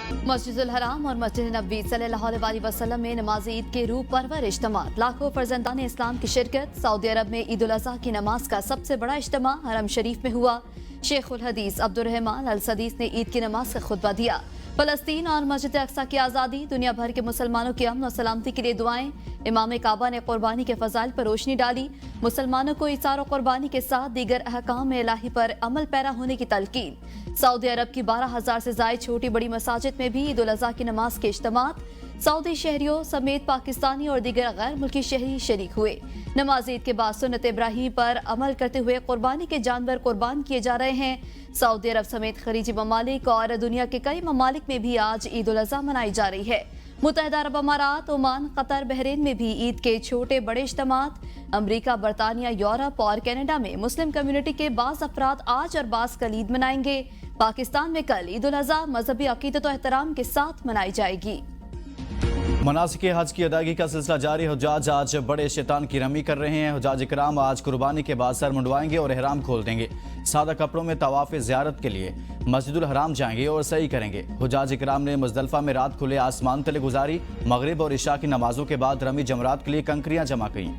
मस्जिदुल हराम और मस्जिद नबवी सल्लल्लाहु अलैहि वसल्लम में नमाज ईद के रूह परवर इज्तिमा। लाखों फर्जंदान इस्लाम की शिरकत। सऊदी अरब में ईद उल अज़हा की नमाज का सबसे बड़ा इज्तिमा हरम शरीफ में हुआ। शेखुल हदीस अब्दुर्रहमान अल सदीस ने ईद की नमाज का खुतबा दिया। फलस्तीन और मस्जिद अक्सा की आज़ादी, दुनिया भर के मुसलमानों की अमन और सलामती के लिए दुआएं। इमाम काबा ने कुर्बानी के फजाइल पर रोशनी डाली। मुसलमानों को इसार और कुर्बानी के साथ दीगर अहकाम इलाही पर अमल पैरा होने की तलकीन। सऊदी अरब की 12,000 से ज्यादा छोटी बड़ी मसाजिद में भी ईद उल अज़हा की नमाज के इज्तिमात। सऊदी शहरियों समेत पाकिस्तानी और दीगर गैर मुल्की शहरी शरीक हुए। नमाज ईद के बाद सुन्नत इब्राहिमी पर अमल करते हुए कुर्बानी के जानवर कुर्बान किए जा रहे हैं। सऊदी अरब समेत खलीजी ममालिक और दुनिया के कई ममालिक में भी आज ईद उल अज़हा मनाई जा रही है। मुत्तहिदा अरब अमारात, ओमान, कतर, बहरीन में भी ईद के छोटे बड़े इज्तिमात। अमरीका, बरतानिया, यूरोप और कनाडा में मुस्लिम कम्युनिटी के बाज़ अफराद आज और बाज़ कल ईद मनाएंगे। पाकिस्तान में कल ईद उल अज़हा मजहबी अकीदत और एहतराम के साथ मनाई जाएगी। मनासिक हज की अदायगी का सिलसिला जारी। हुज्जाज आज बड़े शैतान की रमी कर रहे हैं। हुज्जाज इकराम आज कुर्बानी के बाद सर मुंडवाएंगे और एहराम खोल देंगे। सादा कपड़ों में तवाफ़ ज़ियारत के लिए मस्जिदुल हराम जाएंगे और सही करेंगे। हुज्जाज इकराम ने मुज़दलिफ़ा में रात खुले आसमान तले गुजारी। मगरिब और इशा की नमाजों के बाद रमी जमरात के लिए कंकरियाँ जमा की।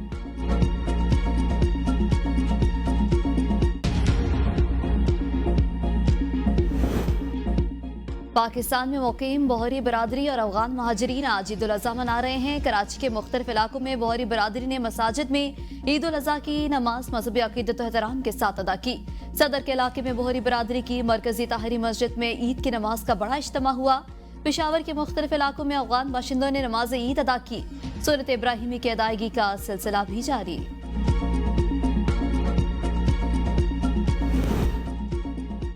पाकिस्तान में मुकीम बहरी बरादरी और अफगान महाजरीन आज ईद उल अज़हा मना रहे हैं। कराची के मुख्तलिफ इलाकों में बहरी बरादरी ने मसाजिद में ईद उल अज़हा की नमाज मजहबी अकीदत और एहतराम के साथ अदा की। सदर के इलाके में बहरी बरादरी की मरकजी ताहरी मस्जिद में ईद की नमाज का बड़ा इज्तिमा हुआ। पेशावर के मुख्तलिफ इलाकों में अफगान बाशिंदों ने नमाज ईद अदा की। सुन्नत इब्राहिमी की अदायगी का सिलसिला भी जारी।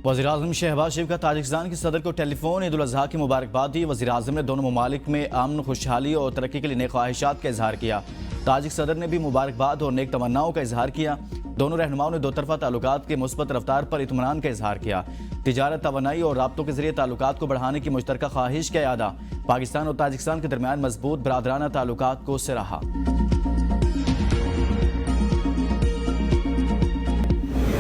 वज़ीर-ए-आज़म शहबाज शरीफ का ताजिकिस्तान की सदर को टेलीफोन ईद उल अज़हा की मुबारकबाद दी। वज़ीर-ए-आज़म ने दोनों ममालिक में अमन, खुशहाली और तरक्की के लिए नेक ख्वाहिशात का इजहार किया। ताजिक सदर ने भी मुबारकबाद और नेक तमन्नाओं का इजहार किया। दोनों रहनुमाओं ने दोतरफा ताल्लुकात के मुस्बत रफ्तार पर इत्मीनान का इजहार किया। तिजारत, तवानाई और राब्तों के जरिए ताल्लुकात को बढ़ाने की मुश्तरका ख्वाहिश का इरादा। पाकिस्तान और ताजिकिस्तान के दरमियान मजबूत बरादराना ताल्लुकात को सराहा।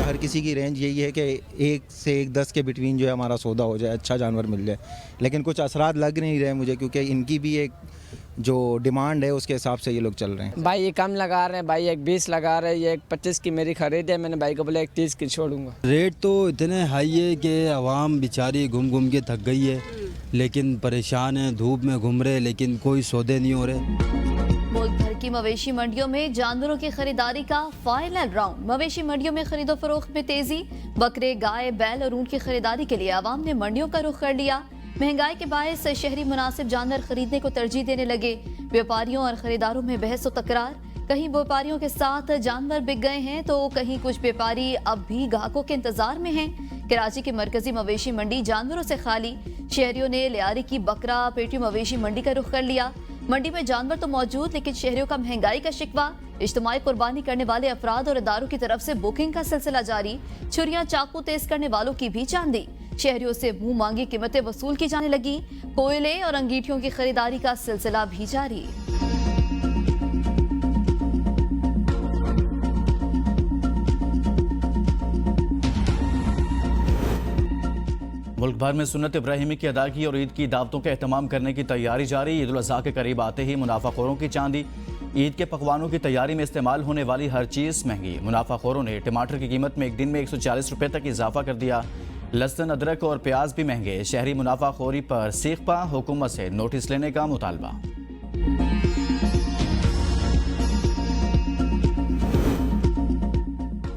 हर किसी की रेंज यही है कि 1 से 10 के बिटवीन जो है हमारा सौदा हो जाए, अच्छा जानवर मिल जाए। लेकिन कुछ असरात लग नहीं रहे मुझे, क्योंकि इनकी भी एक जो डिमांड है उसके हिसाब से ये लोग चल रहे हैं। भाई ये कम लगा रहे हैं, भाई एक 20 लगा रहे हैं, ये एक 25 की मेरी खरीद है। मैंने भाई को बोला एक 30 की छोड़ूंगा। रेट तो इतने हाई है कि आवाम बेचारी घूम घूम के थक गई है, लेकिन परेशान है, धूप में घूम रहे लेकिन कोई सौदे नहीं हो रहे। मुल्क भर की मवेशी मंडियों में जानवरों की खरीदारी का फाइनल राउंड। मवेशी मंडियों में खरीदो फरोख्त में तेजी। बकरे, गाय, बैल और ऊंट की खरीदारी के लिए आवाम ने मंडियों का रुख कर लिया। महंगाई के बायस शहरी मुनासिब जानवर खरीदने को तरजीह देने लगे। व्यापारियों और खरीदारों में बहस और तकरार। कहीं व्यापारियों के साथ जानवर बिक गए हैं तो कहीं कुछ व्यापारी अब भी ग्राहकों के इंतजार में हैं। कराची की मरकजी मवेशी मंडी जानवरों से खाली। शहरियों ने लियारी की बकरा पेटी मवेशी मंडी का रुख कर लिया। मंडी में जानवर तो मौजूद, लेकिन शहरियों का महंगाई का शिकवा। इज्तिमाई कुर्बानी करने वाले अफराद और इदारों की तरफ से बुकिंग का सिलसिला जारी। छुरियां चाकू तेज करने वालों की भी चांदी। शहरियों से मुंह मांगी कीमतें वसूल की जाने लगी। कोयले और अंगीठियों की खरीदारी का सिलसिला भी जारी। मुल्क भर में सुन्नत इब्राहिमी की अदायगी और ईद की दावतों का एहतमाम करने की तैयारी जारी। ईद उल अज़हा के करीब आते ही मुनाफाखोरों की चांदी। ईद के पकवानों की तैयारी में इस्तेमाल होने वाली हर चीज़ महंगी। मुनाफाखोरों ने टमाटर की कीमत में एक दिन में 140 रुपये तक इजाफा कर दिया। लहसुन, अदरक और प्याज भी महंगे। शहरी मुनाफाखोरी पर सीखपा, हुकूमत से नोटिस लेने का मुतालबा।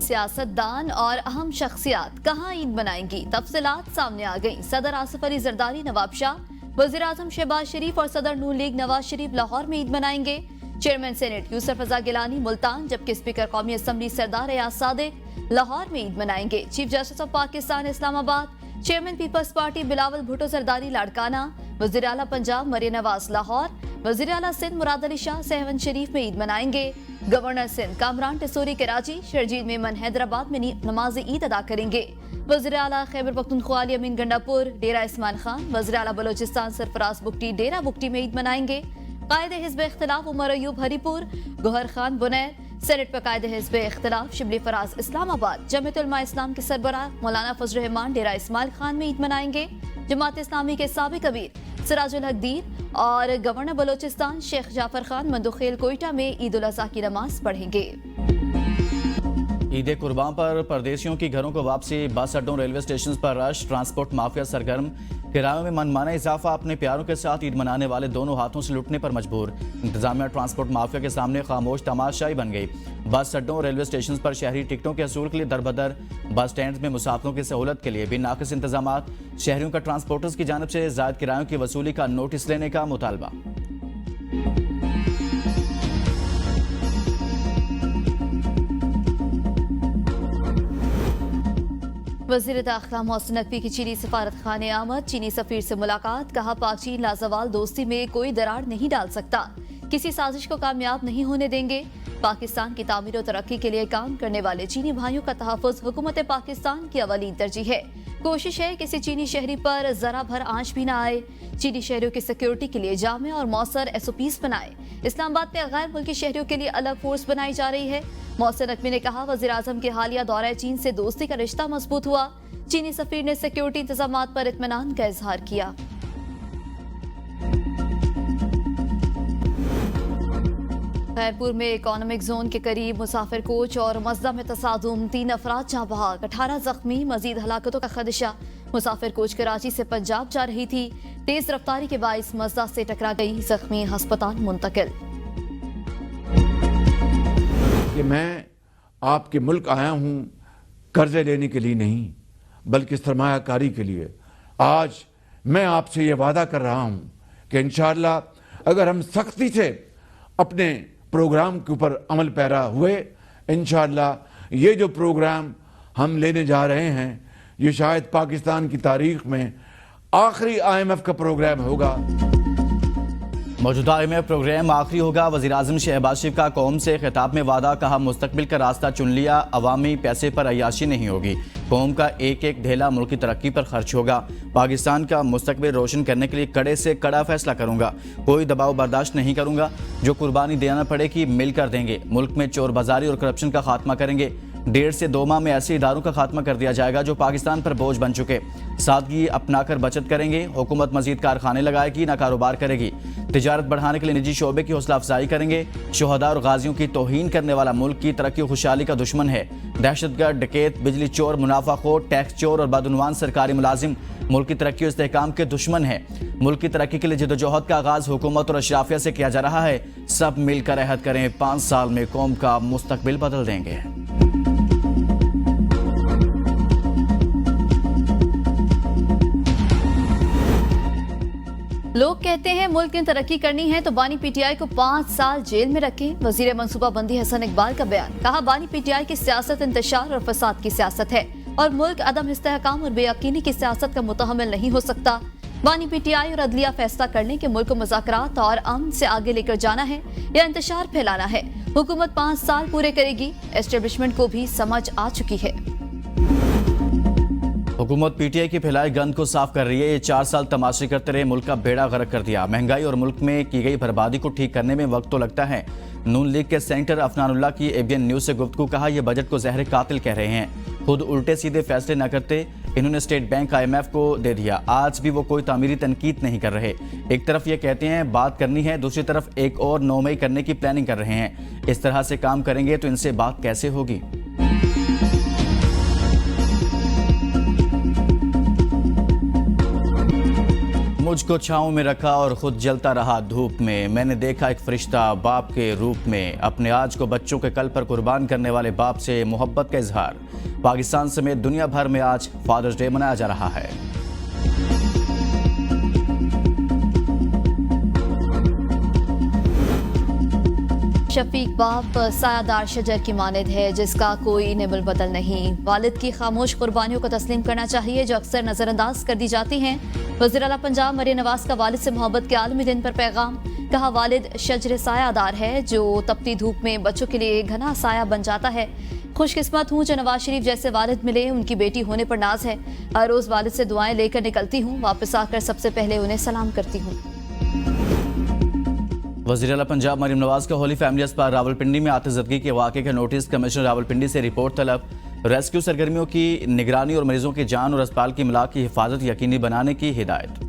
सियासतदान और अहम शख्सियात कहाँ ईद मनाएंगी, तफसीलात सामने आ गई। सदर आसिफ अली जरदारी नवाब शाह, वज़ीर-ए-आज़म शहबाज शरीफ और सदर नून लीग नवाज शरीफ लाहौर में ईद मनाएंगे। चेयरमैन सेनेट यूसुफ रज़ा गिलानी मुल्तान, जबकि स्पीकर कौमी असम्बली सरदार एयाज सादिक लाहौर में ईद मनाएंगे। Chief justice of Pakistan Islamabad, chairman peoples party Bilawal Bhutto Zardari Larkana, वज़ीर आला पंजाब मरियम नवाज लाहौर, वज़ीर आला सिंध मुराद अली शाह सहवन शरीफ में ईद मनाएंगे। गवर्नर सिंध कामरान टिसोरी कराची, शरजील मेमन हैदराबाद में नमाज ईद अदा करेंगे। वज़ीर आला खैबर पख्तूनख्वा अली अमीन गंडापुर, डेरा इस्मान खान, वज़ीर आला बलोचिस्तान सरफराज बुगटी डेरा बुगटी में ईद मनाएंगे। कायद हिज़्ब इख्तिलाफ उमर अयूब हरीपुर, गोहर खान बुनैर, सेनेट पर कायद हिज़्ब इख्तिलाफ शिबली फराज इस्लामाबाद, जमीयत उलमा इस्लाम के सरबराह मौलाना फजल रहमान डेरा इस्माइल खान में ईद मनाएंगे। जमात इस्लामी के साबिक अमीर सिराजुल हक दीन और गवर्नर बलोचिस्तान शेख जाफर खान मंदुखेल कोयटा में ईद उल अज़हा की नमाज पढ़ेंगे। ईद कुर्बान पर परदेशियों की घरों को वापसी, बस अड्डों रेलवे स्टेशन पर रश, ट्रांसपोर्ट माफिया सरगर्म, किरायों में मनमाना इजाफा, अपने प्यारों के साथ ईद मनाने वाले दोनों हाथों से लुटने पर मजबूर। इंतजामिया ट्रांसपोर्ट माफिया के सामने खामोश तमाशाई बन गई। बस अड्डों रेलवे स्टेशन पर शहरी टिकटों के असूल के लिए दरबदर, बस स्टैंड में मुसाफिरों की सहूलत के लिए भी नाकिस इंतजाम, शहरियों का ट्रांसपोर्टर्स की जानिब से जायद किरायों की वसूली का नोटिस लेने का मुतालबा। वज़ीर दाखिला मोहसिन नकवी की चीनी सफारत खाने आमद, चीनी सफीर से मुलाकात, कहा पाक चीन लाजवाल दोस्ती में कोई दरार नहीं डाल सकता, किसी साजिश को कामयाब नहीं होने देंगे। पाकिस्तान की तामीर और तरक्की के लिए काम करने वाले चीनी भाइयों का तहफ़्फ़ुज़ हुकूमत पाकिस्तान की अवली तरजीह है। कोशिश है किसी चीनी शहरी पर जरा भर आंच भी ना आए। चीनी शहरियों की सिक्योरिटी के लिए जामे और मौसर SOPs बनाए। इस्लामाबाद में गैर मुल्की शहरियों के लिए अलग फोर्स बनाई जा रही है। मोहसिन नकवी ने कहा वज़ीर आज़म के हालिया दौरा चीन से दोस्ती का रिश्ता मजबूत हुआ। चीनी सफीर ने सिक्योरिटी इंतजामात पर इत्मीनान का इजहार किया। खैरपुर में इकोनॉमिक जोन के करीब मुसाफिर कोच और मज़दा में तसादुम, 3 अफराद जहाँ बहाक, 18 जख्मी, मजीद हलाकतों का खदशा। मुसाफिर कोच कराची से पंजाब जा रही थी, तेज रफ्तारी के बाइस मज़दा से टकरा गई, जख्मी अस्पताल मुंतकिल। कि मैं आपके मुल्क आया हूँ कर्जे लेने के लिए नहीं, बल्कि सरमायाकारी के लिए। आज मैं आपसे ये वादा कर रहा हूँ कि इंशाअल्लाह अगर हम सख्ती से अपने प्रोग्राम के ऊपर अमल पैरा हुए, इंशाअल्लाह ये जो प्रोग्राम हम लेने जा रहे हैं ये शायद पाकिस्तान की तारीख में आखिरी IMF का प्रोग्राम होगा। मौजूदा IMF प्रोग्राम आखिरी होगा। वज़ीर आज़म शहबाज शरीफ का कौम से खिताब में वादा, कहा मुस्तकबिल का रास्ता चुन लिया, अवामी पैसे पर अय्याशी नहीं होगी, कौम का एक एक ढेला मुल्क की तरक्की पर खर्च होगा, पाकिस्तान का मुस्तकबिल रोशन करने के लिए कड़े से कड़ा फैसला करूंगा, कोई दबाव बर्दाश्त नहीं करूंगा, जो कुर्बानी देना पड़ेगी मिलकर देंगे, मुल्क में चोर बाजारी और करप्शन का खात्मा करेंगे, 1.5 से 2 माह में ऐसे इदारों का खात्मा कर दिया जाएगा जो पाकिस्तान पर बोझ बन चुके, सादगी अपनाकर बचत करेंगे, हुकूमत मजीद कारखाने लगाएगी ना कारोबार करेगी, तिजारत बढ़ाने के लिए निजी शोबे की हौसला अफजाई करेंगे, शोहदा और गाजियों की तौहीन करने वाला मुल्क की तरक्की और खुशहाली का दुश्मन है, दहशतगर्द, डकैत, बिजली चोर, मुनाफाखोर, टैक्स चोर और बदउनवान सरकारी मुलाजिम मुल्क की तरक्की और इस्तेहकाम के दुश्मन है। मुल्क की तरक्की के लिए जदोजहद का आगाज हुकूमत और अशराफिया से किया जा रहा है, सब मिलकर अहद करें, 5 साल में कौम का मुस्तकबिल बदल देंगे। लोग कहते हैं मुल्क की तरक्की करनी है तो बानी PTI को 5 साल जेल में रखें। वजीर मनसूबाबंदी हसन इकबाल का बयान, कहा बानी PTI की सियासत इंतशार और फसाद की सियासत है और मुल्क अदम इस्तेहकाम और बेयकीनी की सियासत का मुतहम्मिल नहीं हो सकता। बानी PTI और अदलिया फैसला करने के मुल्क को मुज़ाकरात और अमन से आगे लेकर जाना है या इंतशार फैलाना है। हुकूमत 5 साल पूरे करेगी, एस्टेब्लिशमेंट को भी समझ आ चुकी है। हुकूमत PTI की फैलाए गंद को साफ कर रही है। ये 4 साल तमाशे करते रहे, मुल्क का बेड़ा गर्क कर दिया। महंगाई और मुल्क में की गई बर्बादी को ठीक करने में वक्त तो लगता है। नून लीग के सेनेटर अफनानुल्लाह की ABN न्यूज से गुफ्तगू, कहा यह बजट को जहर कातिल कह रहे हैं, खुद उल्टे सीधे फैसले न करते, इन्होंने स्टेट बैंक IMF को दे दिया, आज भी वो कोई तामीरी तनकीद नहीं कर रहे। एक तरफ ये कहते हैं बात करनी है, दूसरी तरफ एक और 9 मई करने की प्लानिंग कर रहे हैं। इस तरह से काम करेंगे तो इनसे बात कैसे होगी। मुझको छाँव में रखा और खुद जलता रहा धूप में, मैंने देखा एक फरिश्ता बाप के रूप में, अपने आज को बच्चों के कल पर कुर्बान करने वाले बाप से मोहब्बत का इजहार। पाकिस्तान समेत दुनिया भर में आज फादर्स डे मनाया जा रहा है। शफीक बाप सायादार शजर की मानद है जिसका कोई निबल बदल नहीं। वालिद की खामोश कुर्बानियों को तस्लीम करना चाहिए जो अक्सर नजरअंदाज कर दी जाती हैं। वज़ीर आला पंजाब मरियम नवाज का वालिद से मोहब्बत के आलमी दिन पर पैगाम, कहा वालिद शजर सायादार है जो तपती धूप में बच्चों के लिए घना साया बन जाता है। खुशकिस्मत हूँ जो नवाज शरीफ जैसे वालिद मिले, उनकी बेटी होने पर नाज है। हर रोज़ वालिद से दुआएं लेकर निकलती हूँ, वापस आकर सबसे पहले उन्हें सलाम करती हूँ। वज़ीर आला पंजाब मरियम नवाज का होली फैमिली अस्पताल रावलपिंडी में आतिशज़दगी के वाक़े का नोटिस, कमिश्नर रावलपिंडी से रिपोर्ट तलब। रेस्क्यू सरगर्मियों की निगरानी और मरीजों की जान और अस्पताल की इमलाक की हिफाजत यकीनी बनाने की हिदायत।